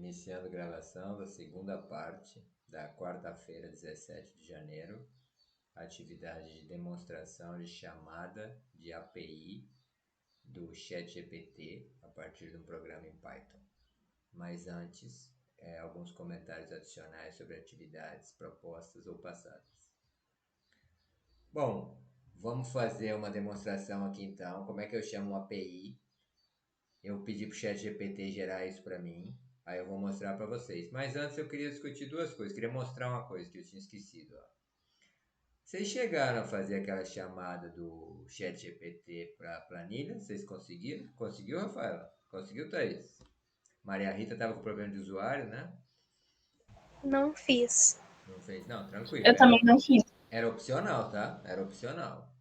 Iniciando gravação da segunda parte da quarta-feira, 17 de janeiro, atividade de demonstração de chamada de API do ChatGPT a partir de um programa em Python. Mas antes, alguns comentários adicionais sobre atividades propostas ou passadas. Bom, vamos fazer uma demonstração aqui então. Como é que eu chamo uma API? Eu pedi para o ChatGPT gerar isso para mim. Aí eu vou mostrar para vocês. Mas antes eu queria discutir duas coisas. Queria mostrar uma coisa que eu tinha esquecido. Ó. Vocês chegaram a fazer aquela chamada do ChatGPT para planilha? Vocês conseguiram? Conseguiu, Rafaela? Conseguiu, Thaís? Maria Rita estava com problema de usuário, né? Não fiz. Não fez? Não, tranquilo. Eu também não fiz. Era opcional, tá? Era opcional.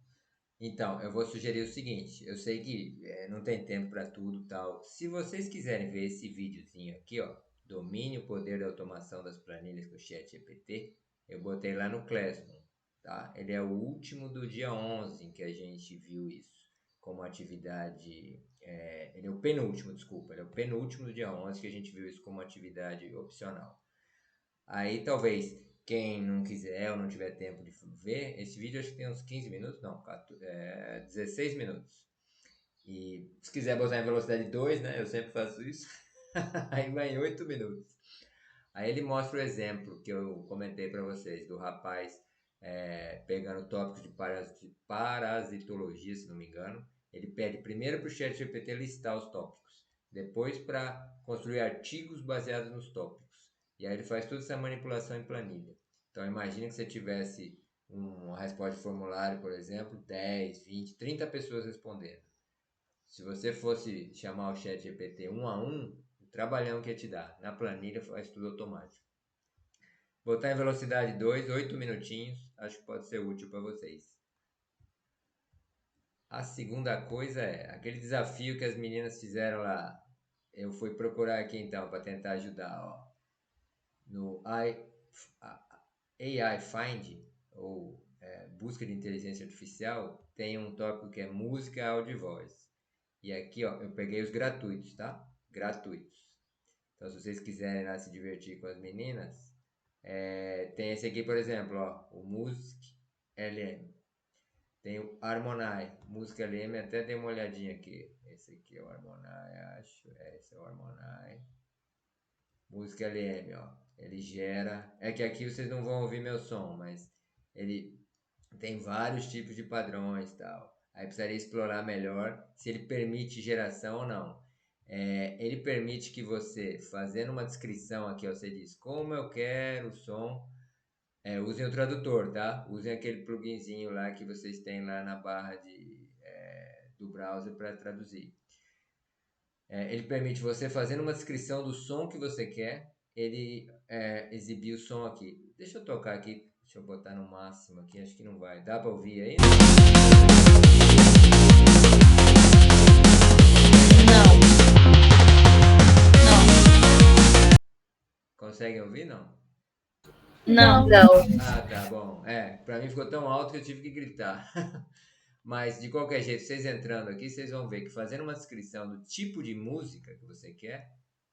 Então, eu vou sugerir o seguinte, eu sei que não tem tempo para tudo tal. Se vocês quiserem ver esse videozinho aqui, ó, domine o poder da automação das planilhas com o ChatGPT, eu botei lá no Classroom, tá? Ele é o último do dia 11 em que a gente viu isso como atividade, ele é o penúltimo, desculpa, ele é o penúltimo do dia 11 que a gente viu isso como atividade opcional. Aí talvez quem não quiser ou não tiver tempo de ver, esse vídeo acho que tem uns 15 minutos, não, 16 minutos. E se quiser botar em velocidade 2, né, eu sempre faço isso, aí vai em 8 minutos. Aí ele mostra o exemplo que eu comentei para vocês, do rapaz pegando tópicos de parasitologia, se não me engano. Ele pede primeiro para o ChatGPT listar os tópicos, depois para construir artigos baseados nos tópicos. E aí ele faz toda essa manipulação em planilha. Então imagine que você tivesse uma resposta de formulário, por exemplo, 10, 20, 30 pessoas respondendo. Se você fosse chamar o ChatGPT um a um, o trabalhão que ia te dar. Na planilha faz tudo automático. Botar em velocidade 2, 8 minutinhos, acho que pode ser útil para vocês. A segunda coisa é aquele desafio que as meninas fizeram lá. Eu fui procurar aqui então para tentar ajudar. Ó. No AI Find, ou busca de inteligência artificial, tem um tópico que é música, áudio e voz. E aqui ó, eu peguei os gratuitos, tá? Gratuitos. Então se vocês quiserem lá se divertir com as meninas, tem esse aqui, por exemplo, ó, o Music LM. Tem o Harmony, música LM, até dei uma olhadinha aqui. Esse aqui é o Harmony, acho. Esse é o Harmony. Música LM, ó. Ele gera. É que aqui vocês não vão ouvir meu som, mas ele tem vários tipos de padrões e tal. Aí precisaria explorar melhor se ele permite geração ou não. Ele permite que você, fazendo uma descrição aqui, ó, você diz como eu quero o som. Usem o tradutor, tá? Usem aquele pluginzinho lá que vocês têm lá na barra do browser para traduzir. Ele permite você, fazendo uma descrição do som que você quer, ele exibir o som aqui. Deixa eu tocar aqui, deixa eu botar no máximo aqui, acho que não vai. Dá para ouvir aí? Não. Conseguem ouvir, não? Não. Ah, tá bom. Para mim ficou tão alto que eu tive que gritar. Mas de qualquer jeito, vocês entrando aqui, vocês vão ver que fazendo uma descrição do tipo de música que você quer,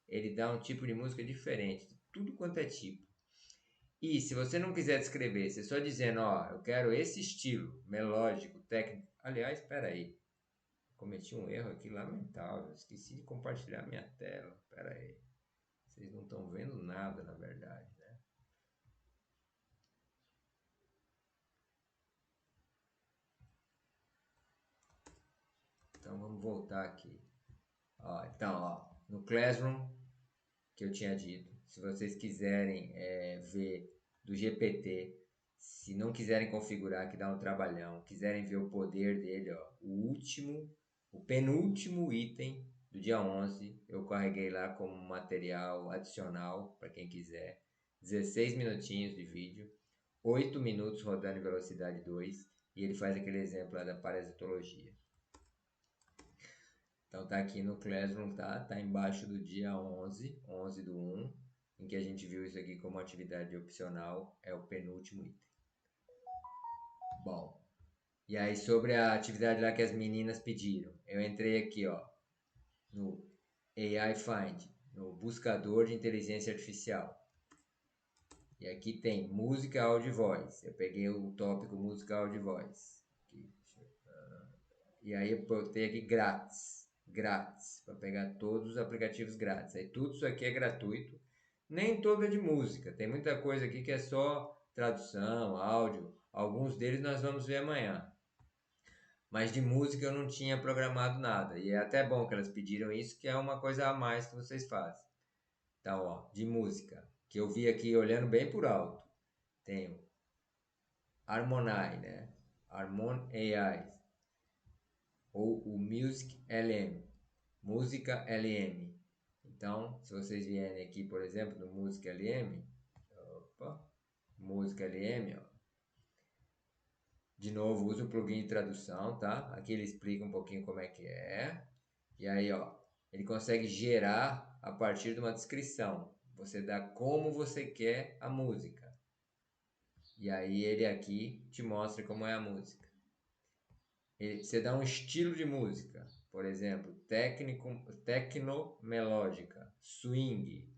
ele dá um tipo de música diferente, de tudo quanto é tipo. E se você não quiser descrever, você só dizendo, ó, eu quero esse estilo melódico, técnico. Aliás, espera aí. Cometi um erro aqui lamentável. Esqueci de compartilhar minha tela. Espera aí. Vocês não estão vendo nada, na verdade, né? Então vamos voltar aqui. Ó, no Classroom, que eu tinha dito, se vocês quiserem ver do GPT, se não quiserem configurar, que dá um trabalhão, quiserem ver o poder dele, ó, o penúltimo item do dia 11, eu carreguei lá como material adicional para quem quiser. 16 minutinhos de vídeo, 8 minutos rodando em velocidade 2, e ele faz aquele exemplo lá da parasitologia. Então tá aqui no Classroom, tá? Tá embaixo do dia 11 do 1, em que a gente viu isso aqui como atividade opcional, é o penúltimo item. Bom, e aí sobre a atividade lá que as meninas pediram, eu entrei aqui, ó, no AI Find, no buscador de inteligência artificial. E aqui tem música, áudio e voz. Eu peguei o tópico música, áudio e voz. Aqui, e aí eu botei aqui grátis. Grátis. Para pegar todos os aplicativos grátis. Aí tudo isso aqui é gratuito. Nem todo é de música. Tem muita coisa aqui que é só tradução, áudio. Alguns deles nós vamos ver amanhã. Mas de música eu não tinha programado nada. E é até bom que elas pediram isso, que é uma coisa a mais que vocês fazem. Então, ó, de música, que eu vi aqui olhando bem por alto. Tenho Harmony, né? Harmon AI. Ou o Music LM. Música LM. Então, se vocês vierem aqui, por exemplo, no Música LM. Opa, Música LM, ó. De novo, usa o plugin de tradução, tá? Aqui ele explica um pouquinho como é que é. E aí, ó, ele consegue gerar a partir de uma descrição. Você dá como você quer a música. E aí ele aqui te mostra como é a música. Você dá um estilo de música, por exemplo, tecno-melódica, swing.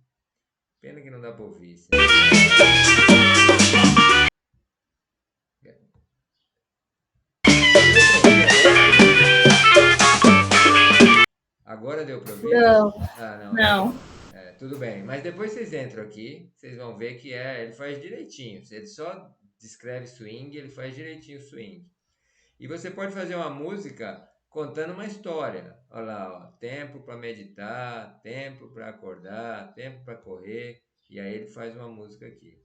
Pena que não dá para ouvir. Agora deu para ouvir? Não. Ah, não, Não. tudo bem. Mas depois vocês entram aqui, vocês vão ver que ele faz direitinho. Ele só descreve swing, ele faz direitinho swing. E você pode fazer uma música contando uma história. Olha lá, ó, tempo para meditar, tempo para acordar, tempo para correr. E aí ele faz uma música aqui.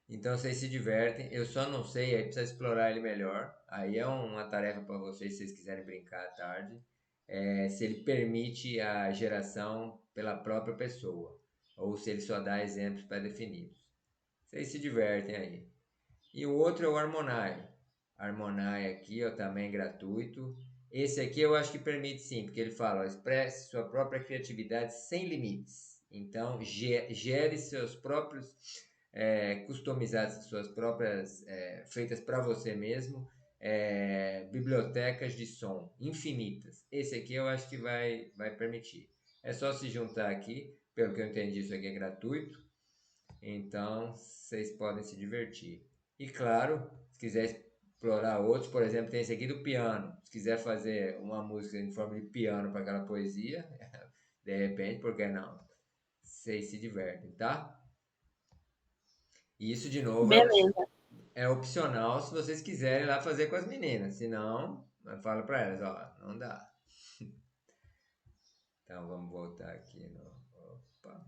Então vocês se divertem. Eu só não sei, aí precisa explorar ele melhor. Aí é uma tarefa para vocês, se vocês quiserem brincar à tarde. Se ele permite a geração pela própria pessoa. Ou se ele só dá exemplos pré-definidos. Vocês se divertem aí. E o outro é o Harmony. Harmony aqui, ó, também gratuito. Esse aqui eu acho que permite sim, porque ele fala, ó, expresse sua própria criatividade sem limites. Então, gere seus próprios, customizados, suas próprias, feitas para você mesmo, bibliotecas de som infinitas. Esse aqui eu acho que vai permitir. É só se juntar aqui, pelo que eu entendi, isso aqui é gratuito. Então, vocês podem se divertir. E claro, se quiser explorar outros, por exemplo, tem esse aqui do piano. Se quiser fazer uma música em forma de piano para aquela poesia, de repente, por que não? Vocês se divertem, tá? E isso, de novo, Beleza. é opcional se vocês quiserem lá fazer com as meninas. Se não, eu falo para elas, ó, não dá. Então, vamos voltar aqui no... Opa.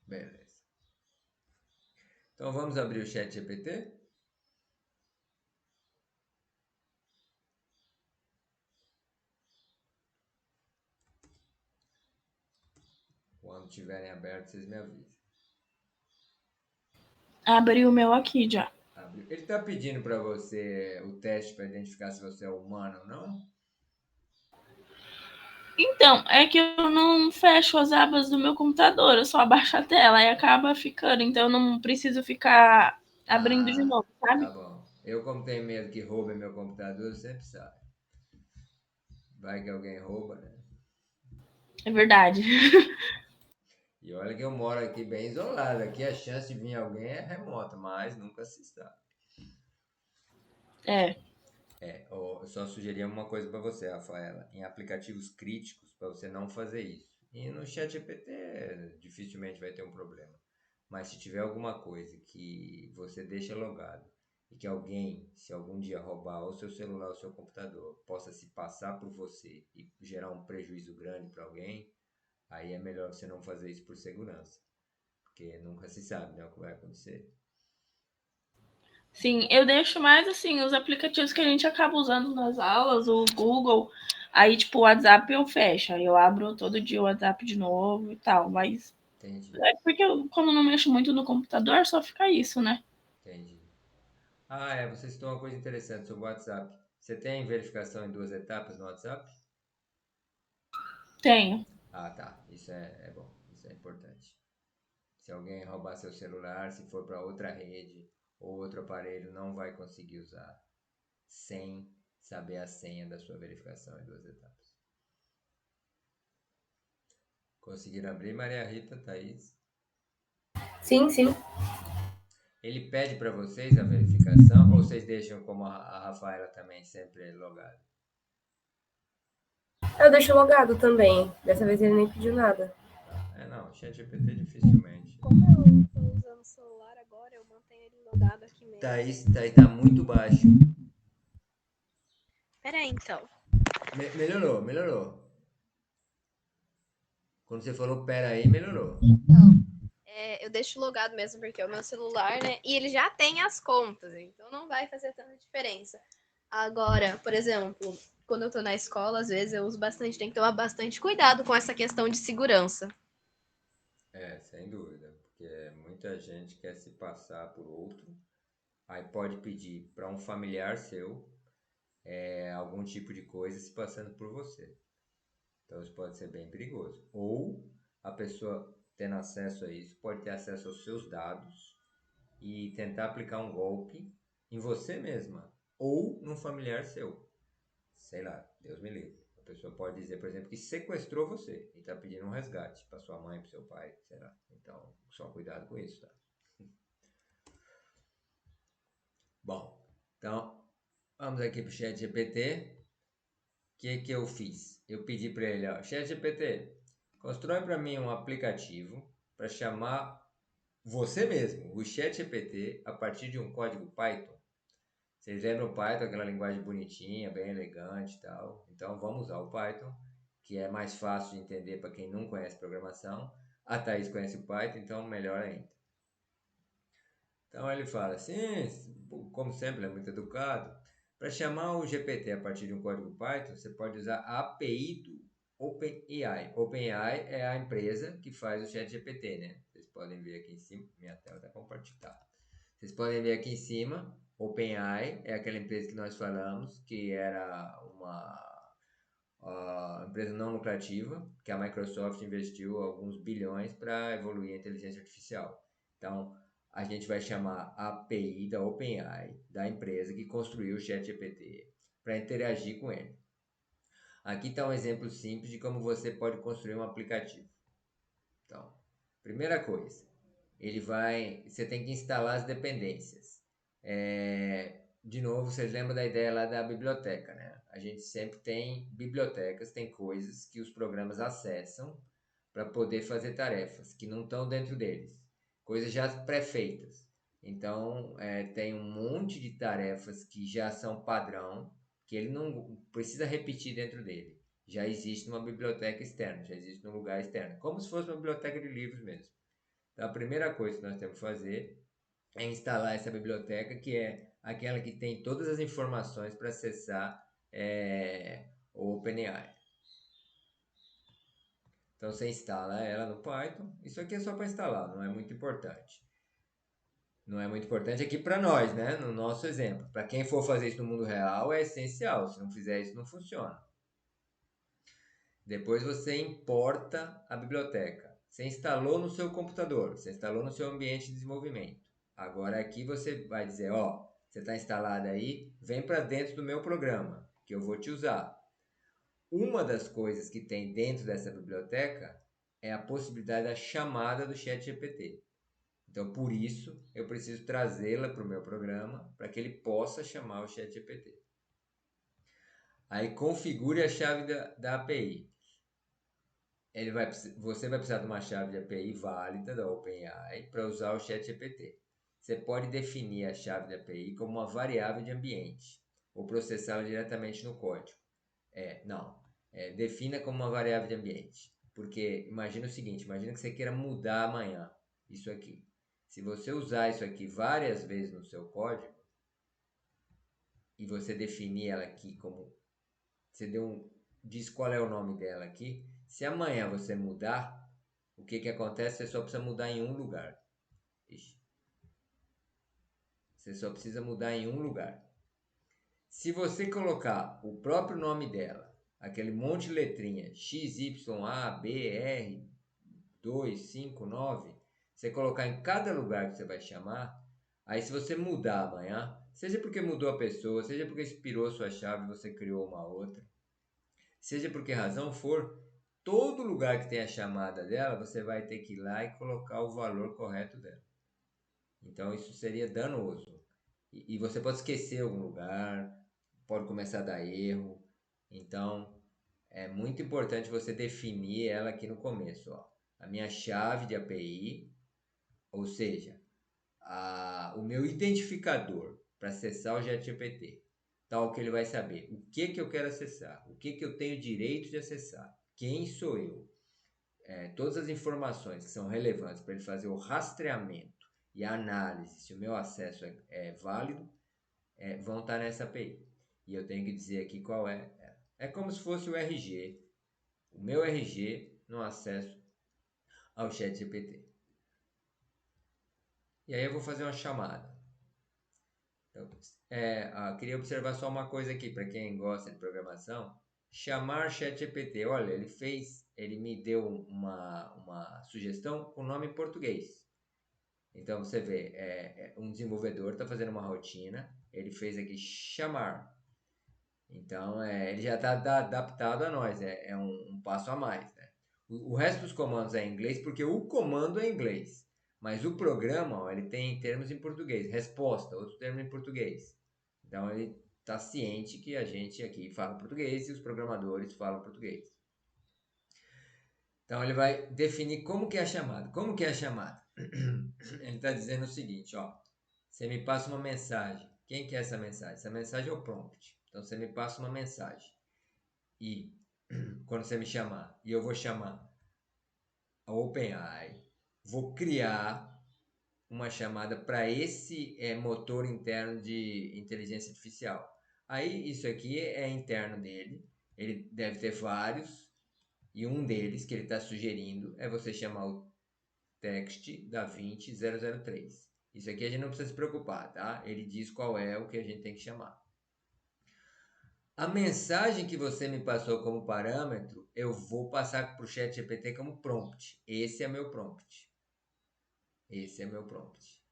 Beleza. Então, vamos abrir o chat GPT? Quando tiverem aberto, vocês me avisam. Abri o meu aqui já. Abriu. Ele está pedindo para você o teste para identificar se você é humano ou não? Então, é que eu não fecho as abas do meu computador, eu só abaixo a tela e acaba ficando, então eu não preciso ficar abrindo de Ah, novo, tá sabe? bom. Eu, como tenho medo que roubem meu computador, sempre sabe. Vai que alguém rouba, né? É verdade. E olha que eu moro aqui bem isolado. Aqui a chance de vir alguém é remota, mas nunca se sabe. É. Eu só sugeria uma coisa para você, Rafaela. Em aplicativos críticos, para você não fazer isso. E no ChatGPT dificilmente vai ter um problema. Mas se tiver alguma coisa que você deixa logado e que alguém, se algum dia roubar o seu celular ou o seu computador, possa se passar por você e gerar um prejuízo grande para alguém, aí é melhor você não fazer isso por segurança. Porque nunca se sabe, né, o que vai acontecer. Sim, eu deixo mais assim os aplicativos que a gente acaba usando nas aulas, o Google, aí tipo o WhatsApp eu fecho, aí eu abro todo dia o WhatsApp de novo e tal, mas Entendi, é porque eu, como não mexo muito no computador, só fica isso, né? entendi. Ah, você citou uma coisa interessante sobre o WhatsApp. Você tem verificação em duas etapas no WhatsApp? Tenho. Ah, tá. Isso é bom. Isso é importante. Se alguém roubar seu celular, se for para outra rede, ou outro aparelho não vai conseguir usar sem saber a senha da sua verificação em 2 etapas. Conseguiram abrir, Maria Rita, Thaís? Sim, sim. Ele pede para vocês a verificação ou vocês deixam como a Rafaela também, sempre logado? Eu deixo logado também. Dessa vez ele nem pediu nada. Não, ChatGPT dificilmente. Como eu tô usando o celular agora, eu mantenho ele logado aqui mesmo. Thaís tá muito baixo. Pera aí, então. Melhorou. Quando você falou pera aí, melhorou. Então, eu deixo logado mesmo porque é o meu celular, né? E ele já tem as contas, então não vai fazer tanta diferença. Agora, por exemplo, quando eu tô na escola, às vezes eu uso bastante, tem que tomar bastante cuidado com essa questão de segurança. Sem dúvida, porque muita gente quer se passar por outro, aí pode pedir para um familiar seu algum tipo de coisa se passando por você. Então isso pode ser bem perigoso. Ou a pessoa tendo acesso a isso pode ter acesso aos seus dados e tentar aplicar um golpe em você mesma ou num familiar seu. Sei lá, Deus me livre. A pessoa pode dizer, por exemplo, que sequestrou você e está pedindo um resgate para sua mãe, para seu pai, sei lá. Então, só cuidado com isso, tá? Bom, então, vamos aqui para o ChatGPT. O que eu fiz? Eu pedi para ele, ó, ChatGPT, constrói para mim um aplicativo para chamar você mesmo, o ChatGPT, a partir de um código Python. Vocês lembram o Python, aquela linguagem bonitinha, bem elegante e tal. Então vamos usar o Python, que é mais fácil de entender para quem não conhece programação. A Thaís conhece o Python, então melhor ainda. Então ele fala assim, como sempre, é muito educado. Para chamar o GPT a partir de um código Python, você pode usar a API do OpenAI. OpenAI é a empresa que faz o ChatGPT, né? Vocês podem ver aqui em cima, minha tela está compartilhada. Vocês podem ver aqui em cima, OpenAI é aquela empresa que nós falamos, que era uma empresa não lucrativa, que a Microsoft investiu alguns bilhões para evoluir a inteligência artificial. Então, a gente vai chamar a API da OpenAI, da empresa que construiu o ChatGPT, para interagir com ele. Aqui está um exemplo simples de como você pode construir um aplicativo. Então, primeira coisa, você tem que instalar as dependências. De novo, vocês lembram da ideia lá da biblioteca, né? A gente sempre tem bibliotecas, tem coisas que os programas acessam para poder fazer tarefas que não estão dentro deles, coisas já pré-feitas. Então, tem um monte de tarefas que já são padrão, que ele não precisa repetir dentro dele. Já existe numa biblioteca externa, já existe num lugar externo, como se fosse uma biblioteca de livros mesmo. Então, a primeira coisa que nós temos que fazer é instalar essa biblioteca, que é aquela que tem todas as informações para acessar o OpenAI. Então você instala ela no Python. Isso aqui é só para instalar, não é muito importante. Não é muito importante aqui para nós, né? No nosso exemplo. Para quem for fazer isso no mundo real é essencial. Se não fizer isso, não funciona. Depois você importa a biblioteca. Você instalou no seu computador, você instalou no seu ambiente de desenvolvimento. Agora aqui você vai dizer, ó, você está instalado aí, vem para dentro do meu programa, que eu vou te usar. Uma das coisas que tem dentro dessa biblioteca é a possibilidade da chamada do ChatGPT. Então, por isso, eu preciso trazê-la para o meu programa para que ele possa chamar o ChatGPT. Aí, configure a chave da API. Você vai precisar de uma chave de API válida da OpenAI para usar o ChatGPT. Você pode definir a chave de API como uma variável de ambiente ou processá-la diretamente no código. Defina como uma variável de ambiente. Porque imagina o seguinte, imagina que você queira mudar amanhã isso aqui. Se você usar isso aqui várias vezes no seu código e você definir ela aqui como... Você diz qual é o nome dela aqui. Se amanhã você mudar, o que acontece? Você só precisa mudar em um lugar. Você só precisa mudar em um lugar. Se você colocar o próprio nome dela, aquele monte de letrinha, X, Y, A, B, R, 2, 5, 9, você colocar em cada lugar que você vai chamar, Aí se você mudar amanhã, seja porque mudou a pessoa, seja porque expirou sua chave e você criou uma outra, seja por que razão for, todo lugar que tem a chamada dela, você vai ter que ir lá e colocar o valor correto dela. Então isso seria danoso. E você pode esquecer algum lugar, pode começar a dar erro. Então é muito importante você definir ela aqui no começo. Ó. A minha chave de API, ou seja, o meu identificador para acessar o ChatGPT, tal que ele vai saber o que eu quero acessar, o que eu tenho direito de acessar, quem sou eu, todas as informações que são relevantes para ele fazer o rastreamento e a análise se o meu acesso é válido, vão estar nessa API. E eu tenho que dizer aqui qual é. É como se fosse o RG, o meu RG no acesso ao ChatGPT. E aí eu vou fazer uma chamada. Então, queria observar só uma coisa aqui, para quem gosta de programação. Chamar ChatGPT. Olha, ele me deu uma sugestão com nome em português. Então você vê, um desenvolvedor está fazendo uma rotina, ele fez aqui chamar. Então ele já está adaptado a nós, é um passo a mais, né? O resto dos comandos é em inglês porque o comando é em inglês, mas o programa, ó, ele tem termos em português, resposta, outro termo em português. Então ele está ciente que a gente aqui fala português e os programadores falam português. Então ele vai definir como que é a chamada. Como que é a chamada? Ele está dizendo o seguinte, ó. Você me passa uma mensagem. Quem que é essa mensagem? Essa mensagem é o prompt. Então você me passa uma mensagem. E quando você me chamar, e eu vou chamar a OpenAI, vou criar uma chamada para esse motor interno de inteligência artificial. Aí isso aqui é interno dele. Ele deve ter vários. E um deles que ele está sugerindo é você chamar o text da 20003. Isso aqui a gente não precisa se preocupar, tá? Ele diz qual é o que a gente tem que chamar. A mensagem que você me passou como parâmetro, eu vou passar para o ChatGPT como prompt. Esse é meu prompt. Esse é meu prompt.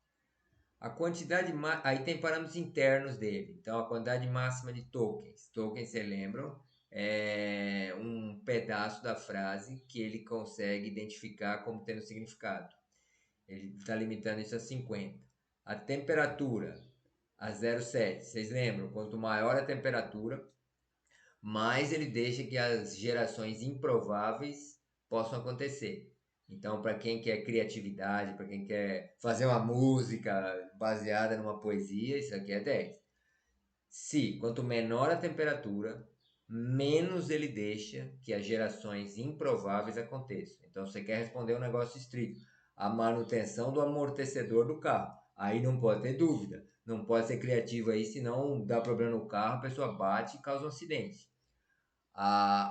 A quantidade... Aí tem parâmetros internos dele. Então, a quantidade máxima de tokens. Tokens, você lembram? É um pedaço da frase que ele consegue identificar como tendo significado. Ele está limitando isso a 50. A temperatura, a 0,7. Vocês lembram? Quanto maior a temperatura, mais ele deixa que as gerações improváveis possam acontecer. Então, para quem quer criatividade, para quem quer fazer uma música baseada numa poesia, isso aqui é 10. Se quanto menor a temperatura, menos ele deixa que as gerações improváveis aconteçam. Então, você quer responder um negócio estrito, a manutenção do amortecedor do carro. Aí não pode ter dúvida, não pode ser criativo aí, senão dá problema no carro, a pessoa bate e causa um acidente.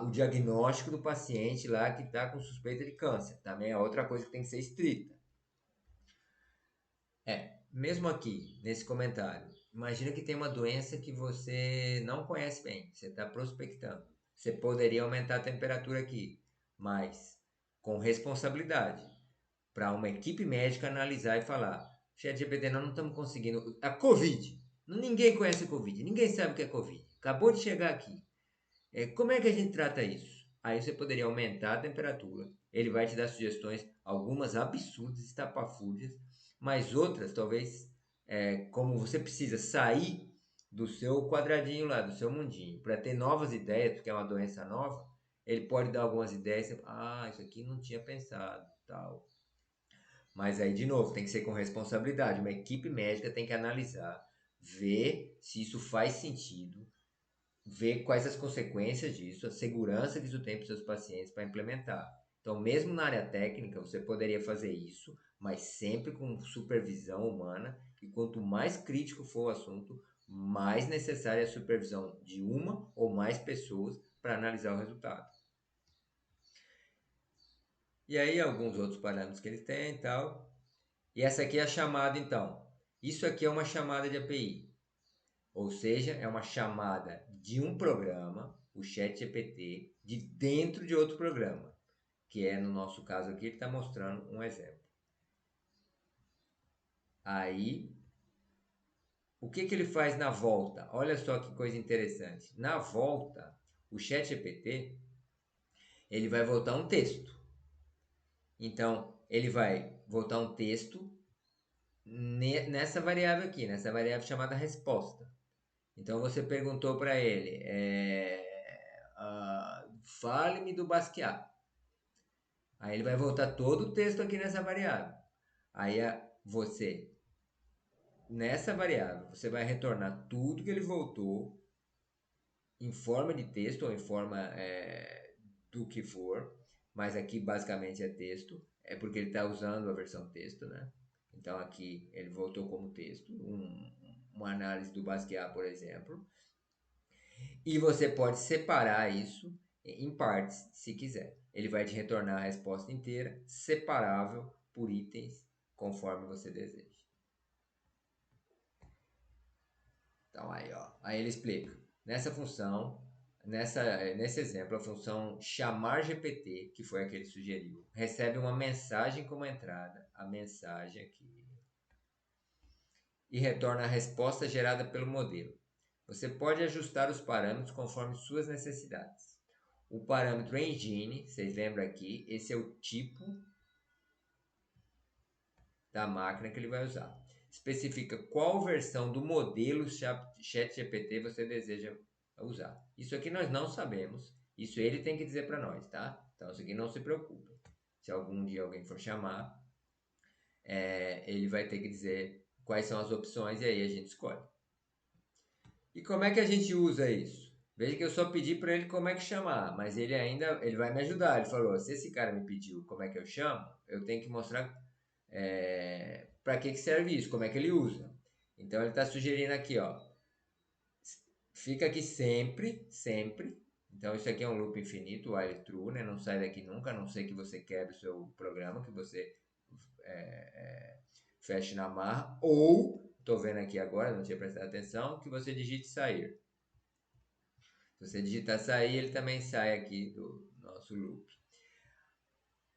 O diagnóstico do paciente lá que está com suspeita de câncer, também é outra coisa que tem que ser estrita. Mesmo aqui, nesse comentário, imagina que tem uma doença que você não conhece bem, você está prospectando. Você poderia aumentar a temperatura aqui, mas com responsabilidade, para uma equipe médica analisar e falar: ChatGPT, nós não estamos conseguindo. A Covid, ninguém conhece a Covid, ninguém sabe o que é Covid, acabou de chegar aqui. Como é que a gente trata isso? Aí você poderia aumentar a temperatura, ele vai te dar sugestões, algumas absurdas, estapafúrdias, mas outras talvez, como você precisa sair do seu quadradinho lá, do seu mundinho, para ter novas ideias, porque é uma doença nova, ele pode dar algumas ideias, você, isso aqui não tinha pensado, tal. Mas aí, de novo, tem que ser com responsabilidade, uma equipe médica tem que analisar, ver se isso faz sentido, ver quais as consequências disso, a segurança que isso tem para os seus pacientes para implementar. Então, mesmo na área técnica, você poderia fazer isso, mas sempre com supervisão humana. E quanto mais crítico for o assunto, mais necessária é a supervisão de uma ou mais pessoas para analisar o resultado. E aí, alguns outros parâmetros que eles têm e tal. E essa aqui é a chamada, então. Isso aqui é uma chamada de API. Ou seja, é uma chamada de um programa, o ChatGPT, de dentro de outro programa, que é, no nosso caso aqui, ele está mostrando um exemplo. Aí, o que ele faz na volta? Olha só que coisa interessante. Na volta, o ChatGPT, ele vai voltar um texto. Então, ele vai voltar um texto nessa variável aqui, nessa variável chamada resposta. Então, você perguntou para ele, fale-me do Basquiat. Aí ele vai voltar todo o texto aqui nessa variável. Aí você, nessa variável, você vai retornar tudo que ele voltou em forma de texto ou em forma do que for, mas aqui basicamente é texto, é porque ele está usando a versão texto, né? Então aqui ele voltou como texto, uma análise do Basquiat, por exemplo, e você pode separar isso em partes, se quiser. Ele vai te retornar a resposta inteira, separável por itens, conforme você deseja. Então aí, ó, aí ele explica. Nessa função, nesse exemplo, a função chamar GPT, que foi a que ele sugeriu, recebe uma mensagem como entrada, a mensagem aqui, e retorna a resposta gerada pelo modelo. Você pode ajustar os parâmetros conforme suas necessidades. O parâmetro engine, vocês lembram aqui, esse é o tipo da máquina que ele vai usar. Especifica qual versão do modelo ChatGPT você deseja usar. Isso aqui nós não sabemos. Isso ele tem que dizer para nós, tá? Então isso aqui não se preocupe. Se algum dia alguém for chamar, ele vai ter que dizer quais são as opções e aí a gente escolhe. E como é que a gente usa isso? Veja que eu só pedi para ele como é que chamar, mas ele vai me ajudar. Ele falou, se esse cara me pediu como é que eu chamo, eu tenho que mostrar para que serve isso, como é que ele usa. Então ele está sugerindo aqui, ó, fica aqui sempre, sempre. Então isso aqui é um loop infinito, while true, né? Não sai daqui nunca, a não ser que você quebre o seu programa, que você feche na marra, ou, estou vendo aqui agora, não tinha prestado atenção, que você digite sair. Se você digitar sair, ele também sai aqui do nosso loop.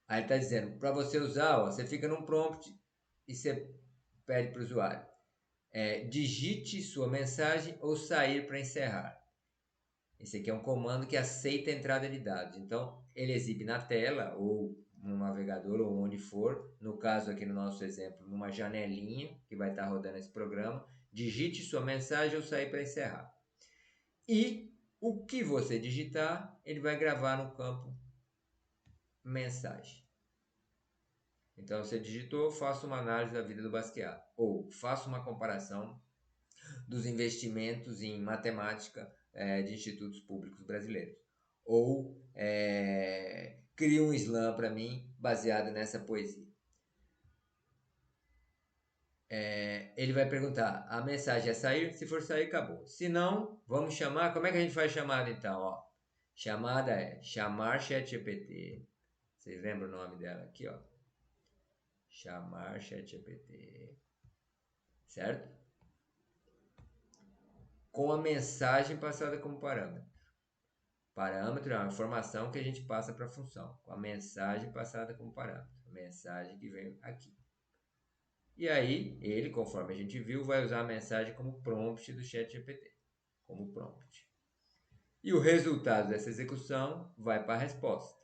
Aí ele está dizendo, para você usar, ó, você fica num prompt e você pede para o usuário. Digite sua mensagem ou sair para encerrar. Esse aqui é um comando que aceita a entrada de dados. Então, ele exibe na tela ou no navegador ou onde for. No caso aqui no nosso exemplo, numa janelinha que vai estar rodando esse programa. Digite sua mensagem ou sair para encerrar. E o que você digitar, ele vai gravar no campo mensagem. Então, você digitou, faça uma análise da vida do Basquiat. Ou faça uma comparação dos investimentos em matemática de institutos públicos brasileiros. Ou crie um slam para mim baseado nessa poesia. Ele vai perguntar, a mensagem é sair? Se for sair, acabou. Se não, vamos chamar. Como é que a gente faz chamada então? Ó, chamada é chamar ChatGPT. Vocês lembram o nome dela aqui, ó? Chamar ChatGPT. Certo? Com a mensagem passada como parâmetro. Parâmetro é uma informação que a gente passa para a função, com a mensagem passada como parâmetro. A mensagem que vem aqui. E aí, ele, conforme a gente viu, vai usar a mensagem como prompt do ChatGPT. Como prompt. E o resultado dessa execução vai para a resposta.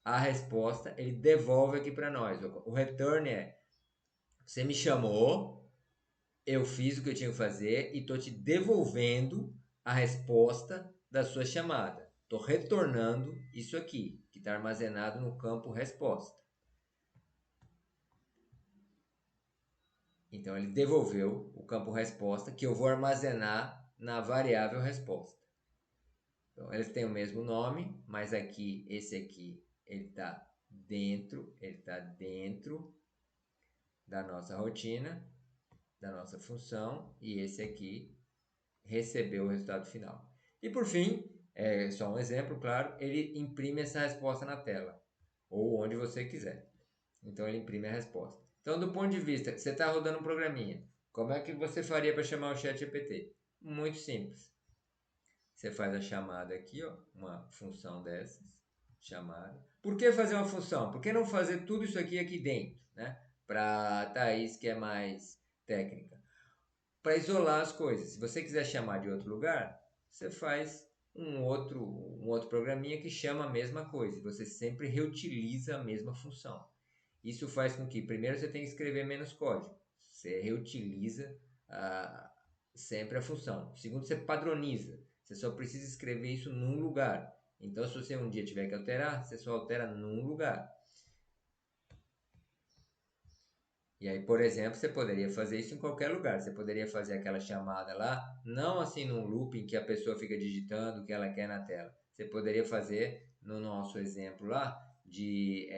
A resposta ele devolve aqui para nós. O return é: você me chamou, eu fiz o que eu tinha que fazer e estou te devolvendo a resposta da sua chamada. Estou retornando isso aqui, que está armazenado no campo resposta. Então ele devolveu o campo resposta que eu vou armazenar na variável resposta. Então eles têm o mesmo nome, mas aqui, esse aqui, ele está dentro da nossa rotina, da nossa função, e esse aqui recebeu o resultado final. E por fim, só um exemplo, claro, ele imprime essa resposta na tela, ou onde você quiser. Então ele imprime a resposta. Então, do ponto de vista, você está rodando um programinha, como é que você faria para chamar o ChatGPT? Muito simples. Você faz a chamada aqui, ó, uma função dessas, chamada. Por que fazer uma função? Por que não fazer tudo isso aqui dentro, né? Para Thaís, que é mais técnica. para isolar as coisas. Se você quiser chamar de outro lugar, você faz um outro programinha que chama a mesma coisa. Você sempre reutiliza a mesma função. Isso faz com que, primeiro, você tenha que escrever menos código. Você reutiliza sempre a função. Segundo, você padroniza. Você só precisa escrever isso num lugar. Então, se você um dia tiver que alterar, você só altera num lugar. E aí, por exemplo, você poderia fazer isso em qualquer lugar. Você poderia fazer aquela chamada lá, não assim num looping que a pessoa fica digitando o que ela quer na tela. Você poderia fazer, no nosso exemplo lá, de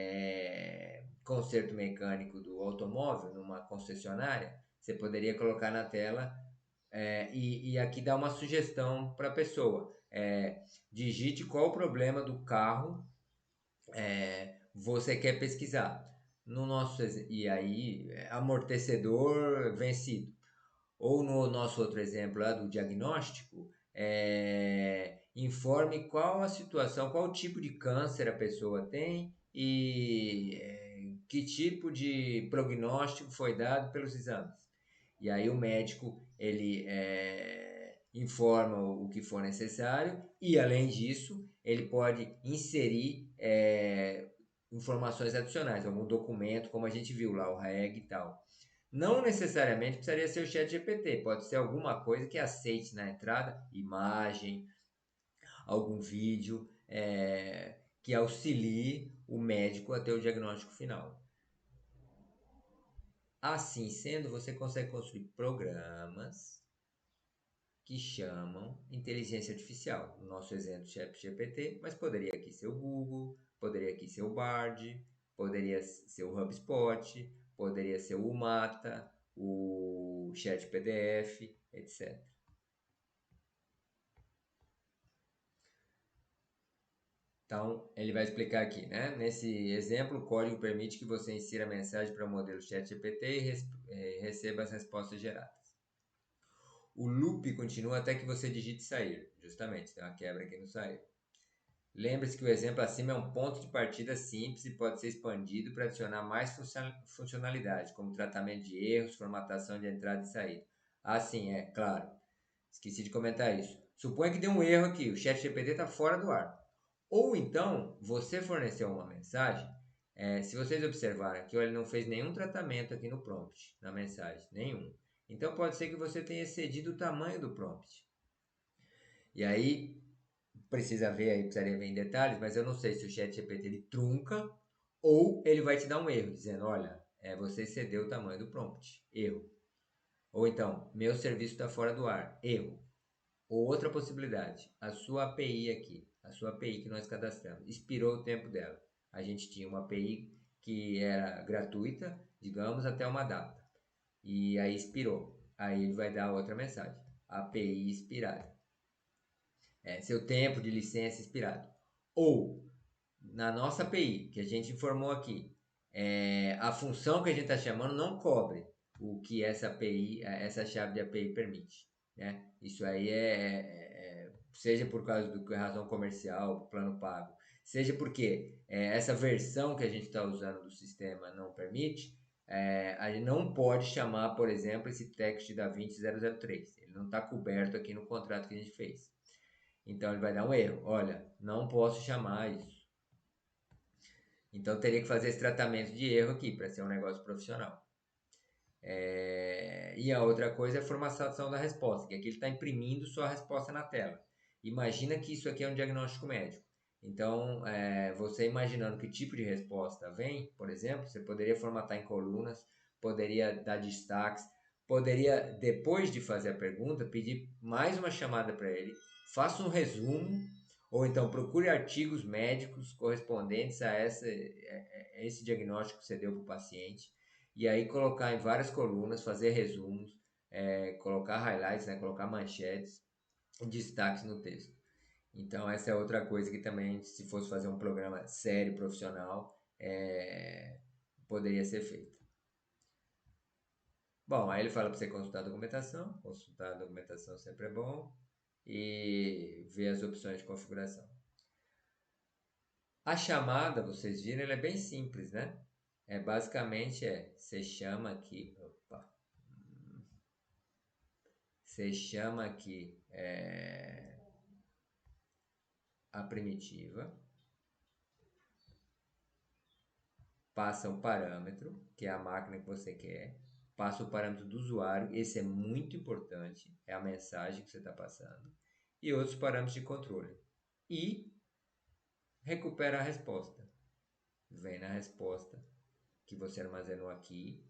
conserto mecânico do automóvel, numa concessionária. Você poderia colocar na tela e aqui dá uma sugestão para a pessoa. Digite qual o problema do carro você quer pesquisar. No nosso, e aí, amortecedor vencido. Ou no nosso outro exemplo lá do diagnóstico, informe qual a situação, qual tipo de câncer a pessoa tem e que tipo de prognóstico foi dado pelos exames. E aí o médico ele informa o que for necessário e além disso ele pode inserir informações adicionais, algum documento, como a gente viu lá, o REG e tal. Não necessariamente precisaria ser o chat GPT, pode ser alguma coisa que aceite na entrada, imagem, algum vídeo, que auxilie o médico a ter o diagnóstico final. Assim sendo, você consegue construir programas que chamam inteligência artificial. No nosso exemplo, ChatGPT, mas poderia aqui ser o Google, poderia aqui ser o Bard, poderia ser o HubSpot, poderia ser o Umata, o ChatPDF, etc. Então, ele vai explicar aqui, né? Nesse exemplo, o código permite que você insira a mensagem para o modelo ChatGPT e receba as respostas geradas. O loop continua até que você digite sair. Justamente, tem uma quebra aqui no sair. Lembre-se que o exemplo acima é um ponto de partida simples e pode ser expandido para adicionar mais funcionalidade, como tratamento de erros, formatação de entrada e saída. Ah, sim, claro. Esqueci de comentar isso. Suponha que deu um erro aqui, o ChatGPT está fora do ar. Ou então, você forneceu uma mensagem. Se vocês observarem aqui, ele não fez nenhum tratamento aqui no prompt, na mensagem, nenhum. Então pode ser que você tenha excedido o tamanho do prompt. E aí, precisaria ver em detalhes, mas eu não sei se o ChatGPT ele trunca ou ele vai te dar um erro, dizendo, olha, você excedeu o tamanho do prompt, erro. Ou então, meu serviço está fora do ar, erro. Ou outra possibilidade, a sua API aqui, a sua API que nós cadastramos, expirou o tempo dela. A gente tinha uma API que era gratuita, digamos, até uma data. E aí expirou. Aí ele vai dar outra mensagem, API expirada. Seu tempo de licença expirado. Ou, na nossa API, que a gente informou aqui, a função que a gente está chamando não cobre o que essa API, essa chave de API permite. Né? Isso aí seja por causa do razão comercial, plano pago, seja porque essa versão que a gente está usando do sistema não permite, a gente não pode chamar, por exemplo, esse text da 20003. Ele não está coberto aqui no contrato que a gente fez. Então ele vai dar um erro. Olha, não posso chamar isso. Então teria que fazer esse tratamento de erro aqui para ser um negócio profissional. E a outra coisa é a formatação da resposta, que aqui ele está imprimindo só a resposta na tela. Imagina que isso aqui é um diagnóstico médico. Então, você imaginando que tipo de resposta vem, por exemplo, você poderia formatar em colunas, poderia dar destaques, poderia, depois de fazer a pergunta, pedir mais uma chamada para ele, faça um resumo, ou então procure artigos médicos correspondentes a esse diagnóstico que você deu para o paciente, e aí colocar em várias colunas, fazer resumos, colocar highlights, né, colocar manchetes, destaques no texto. Então essa é outra coisa que também, se fosse fazer um programa sério, profissional, poderia ser feito. Bom, aí ele fala para você consultar a documentação sempre é bom, e ver as opções de configuração. A chamada, vocês viram, ela é bem simples, né? Basicamente você chama aqui, opa, você chama aqui a primitiva, passa o parâmetro, que é a máquina que você quer, passa o parâmetro do usuário, esse é muito importante, é a mensagem que você está passando, e outros parâmetros de controle. E recupera a resposta. Vem na resposta que você armazenou aqui,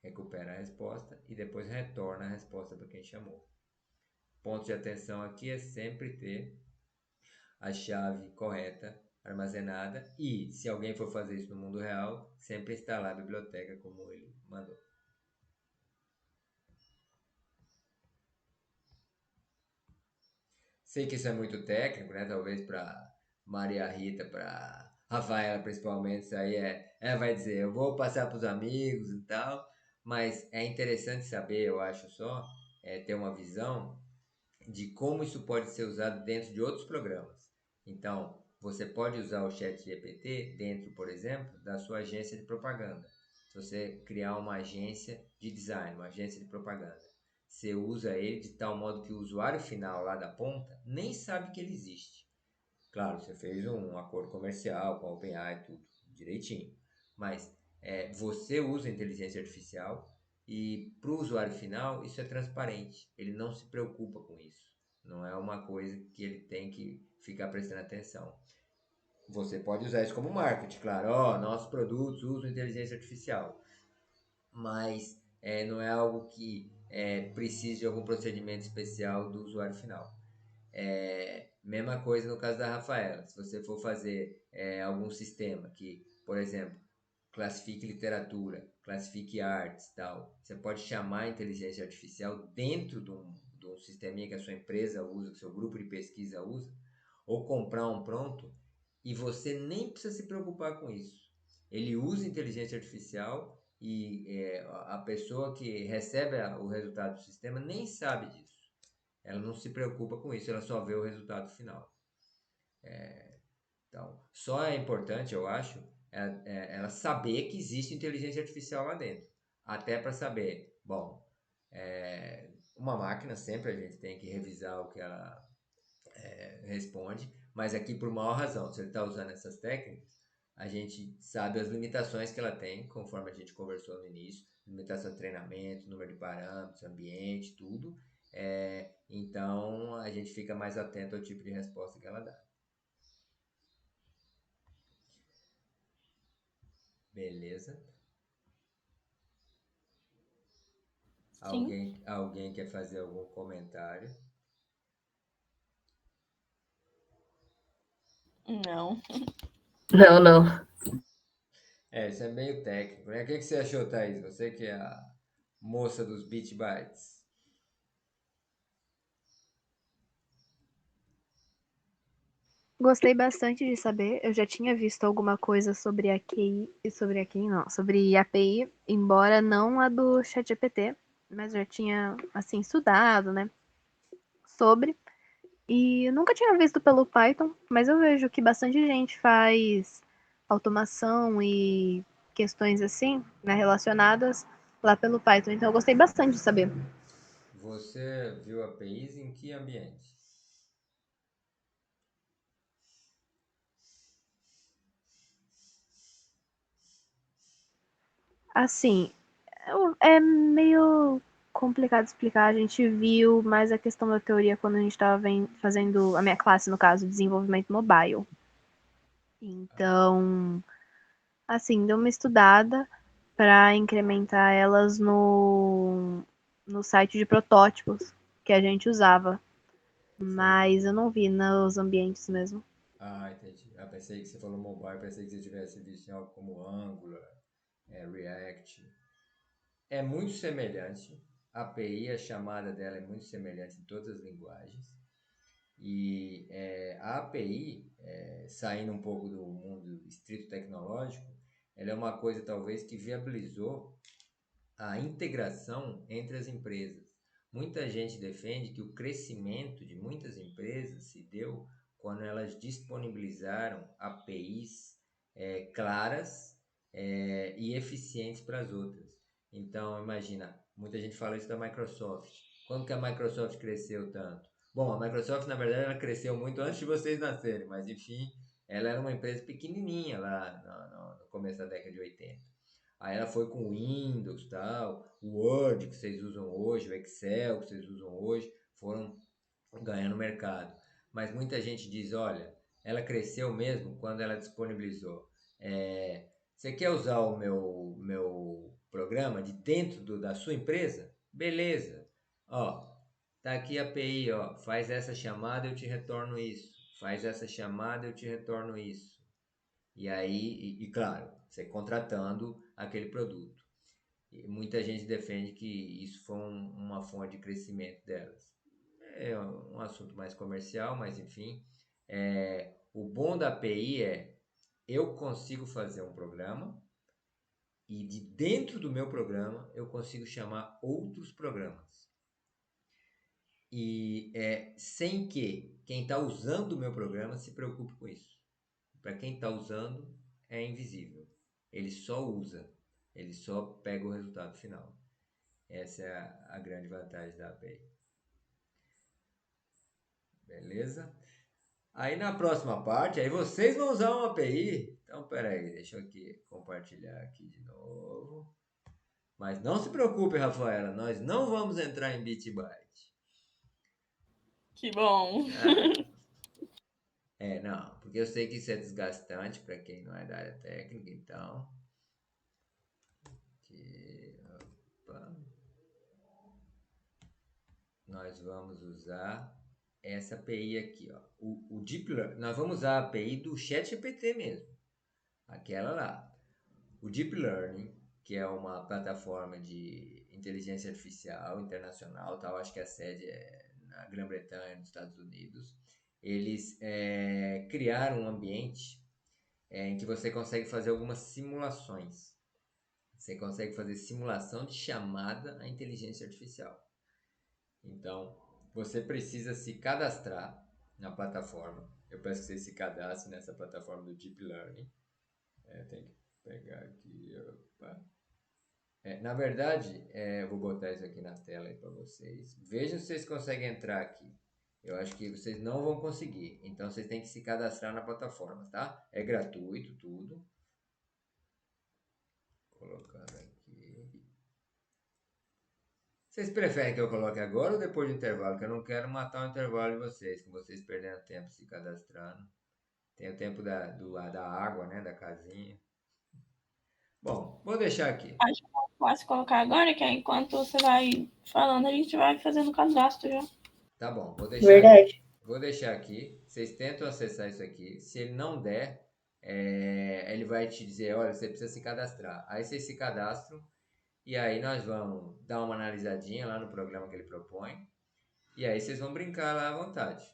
recupera a resposta e depois retorna a resposta para quem chamou. Ponto de atenção aqui é sempre ter a chave correta armazenada e, se alguém for fazer isso no mundo real, sempre instalar a biblioteca como ele mandou. Sei que isso é muito técnico, né? Talvez para Maria Rita, para Rafaela principalmente, isso aí vai dizer, eu vou passar para os amigos e tal, mas é interessante saber, eu acho só, ter uma visão de como isso pode ser usado dentro de outros programas. Então, você pode usar o ChatGPT dentro, por exemplo, da sua agência de propaganda. Se você criar uma agência de design, uma agência de propaganda, você usa ele de tal modo que o usuário final lá da ponta nem sabe que ele existe. Claro, você fez um acordo comercial com a OpenAI, tudo direitinho. Mas você usa a inteligência artificial e para o usuário final isso é transparente. Ele não se preocupa com isso. Não é uma coisa que ele tem que ficar prestando atenção. Você pode usar isso como marketing, claro. Nossos produtos usam inteligência artificial. Mas não é algo que precise de algum procedimento especial do usuário final. Mesma coisa no caso da Rafaela. Se você for fazer algum sistema que, por exemplo, classifique literatura, classifique artes, tal, você pode chamar a inteligência artificial dentro de um sisteminha que a sua empresa usa, que o seu grupo de pesquisa usa, ou comprar um pronto, e você nem precisa se preocupar com isso. Ele usa inteligência artificial e a pessoa que recebe o resultado do sistema nem sabe disso. Ela não se preocupa com isso, ela só vê o resultado final. Então, só é importante, eu acho, ela saber que existe inteligência artificial lá dentro. Até para saber, bom, uma máquina sempre a gente tem que revisar o que ela responde, mas aqui por maior razão, se ele está usando essas técnicas, a gente sabe as limitações que ela tem, conforme a gente conversou no início, limitação de treinamento, número de parâmetros, ambiente, tudo. Então a gente fica mais atento ao tipo de resposta que ela dá. Beleza? Sim. Alguém quer fazer algum comentário? Não. Não, não. Isso é meio técnico, né? O que você achou, Thaís? Você que é a moça dos Beat Bytes. Gostei bastante de saber. Eu já tinha visto alguma coisa sobre a QI e sobre a QI, não, sobre API, embora não a do ChatGPT, mas já tinha assim estudado, né, sobre. E eu nunca tinha visto pelo Python, mas eu vejo que bastante gente faz automação e questões assim, né, relacionadas lá pelo Python. Então eu gostei bastante de saber. Você viu APIs em que ambiente? Assim, é meio complicado explicar. A gente viu mais a questão da teoria quando a gente estava fazendo a minha classe, no caso, desenvolvimento mobile. Então, assim, deu uma estudada para incrementar elas no site de protótipos que a gente usava. Mas eu não vi nos ambientes mesmo. Entendi. Pensei que você falou mobile, pensei que você tivesse visto em algo como Angular, React. É muito semelhante. A API, a chamada dela é muito semelhante em todas as linguagens. E a API, saindo um pouco do mundo estrito tecnológico, ela é uma coisa talvez que viabilizou a integração entre as empresas. Muita gente defende que o crescimento de muitas empresas se deu quando elas disponibilizaram APIs claras e eficientes para as outras. Então, imagina, muita gente fala isso da Microsoft. Quando que a Microsoft cresceu tanto? Bom, a Microsoft, na verdade, ela cresceu muito antes de vocês nascerem, mas enfim, ela era uma empresa pequenininha lá no começo da década de 80. Aí ela foi com o Windows, tal, o Word que vocês usam hoje, o Excel que vocês usam hoje, foram ganhando mercado. Mas muita gente diz, olha, ela cresceu mesmo quando ela disponibilizou. Você quer usar o meu programa de dentro da sua empresa? Beleza. Ó, tá aqui a API, ó, faz essa chamada, eu te retorno isso. Faz essa chamada, eu te retorno isso. E aí, claro, você contratando aquele produto. E muita gente defende que isso foi uma fonte de crescimento delas. É um assunto mais comercial, mas enfim. O bom da API é eu consigo fazer um programa e de dentro do meu programa eu consigo chamar outros programas. E sem que quem está usando o meu programa se preocupe com isso. Para quem está usando, é invisível. Ele só usa, ele só pega o resultado final. Essa é a grande vantagem da API. Beleza? Aí na próxima parte, aí vocês vão usar uma API. Então, peraí, deixa eu aqui compartilhar aqui de novo. Mas não se preocupe, Rafaela, nós não vamos entrar em bit byte. Que bom. Não, porque eu sei que isso é desgastante para quem não é da área técnica, então. Aqui, opa. Nós vamos usar essa API aqui, ó. O Deep Learning, nós vamos usar a API do ChatGPT mesmo, aquela lá. O Deep Learning, que é uma plataforma de inteligência artificial internacional, tal, acho que a sede é na Grã-Bretanha, nos Estados Unidos. Eles criaram um ambiente em que você consegue fazer algumas simulações. Você consegue fazer simulação de chamada à inteligência artificial. Então, você precisa se cadastrar na plataforma. Eu peço que você se cadastre nessa plataforma do Deep Learning. Tem que pegar aqui. Opa. Na verdade, eu vou botar isso aqui na tela aí para vocês. Vejam se vocês conseguem entrar aqui. Eu acho que vocês não vão conseguir. Então, vocês têm que se cadastrar na plataforma, tá? É gratuito tudo. Colocando aqui. Vocês preferem que eu coloque agora ou depois do intervalo? Que eu não quero matar o intervalo de vocês, com vocês perdendo tempo se cadastrando. Tem o tempo da água, né? Da casinha. Bom, vou deixar aqui. Acho que eu posso colocar agora, que aí enquanto você vai falando, a gente vai fazendo o cadastro já. Tá bom, vou deixar Verdade. aqui. Vou deixar aqui. Vocês tentam acessar isso aqui. Se ele não der, ele vai te dizer, olha, você precisa se cadastrar. Aí vocês se cadastram e aí nós vamos dar uma analisadinha lá no programa que ele propõe. E aí vocês vão brincar lá à vontade.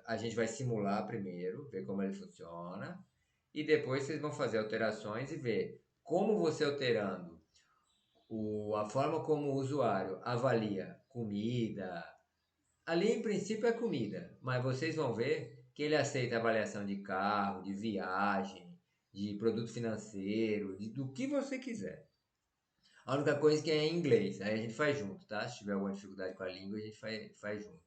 A gente vai simular primeiro, ver como ele funciona. E depois vocês vão fazer alterações e ver como você alterando a forma como o usuário avalia comida. Ali em princípio é comida, mas vocês vão ver que ele aceita avaliação de carro, de viagem, de produto financeiro, do que você quiser. A única coisa que é em inglês, aí a gente faz junto, tá? Se tiver alguma dificuldade com a língua, a gente faz junto.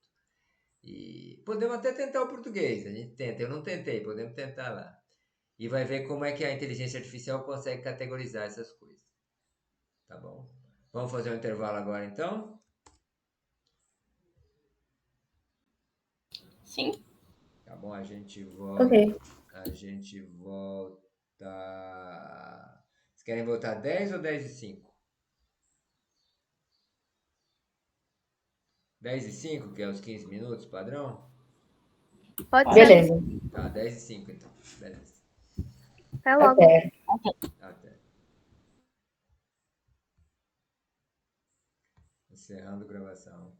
E podemos até tentar o português, a gente tenta. Eu não tentei, podemos tentar lá. E vai ver como é que a inteligência artificial consegue categorizar essas coisas. Tá bom? Vamos fazer um intervalo agora então? Sim. Tá bom, a gente volta. Ok. A gente volta. Vocês querem voltar 10 ou 10 e 5? 10 e 5, que é os 15 minutos padrão? Pode ser. Beleza. Tá, 10 e 5 então. Beleza. Até logo. Até. Até. Encerrando a gravação.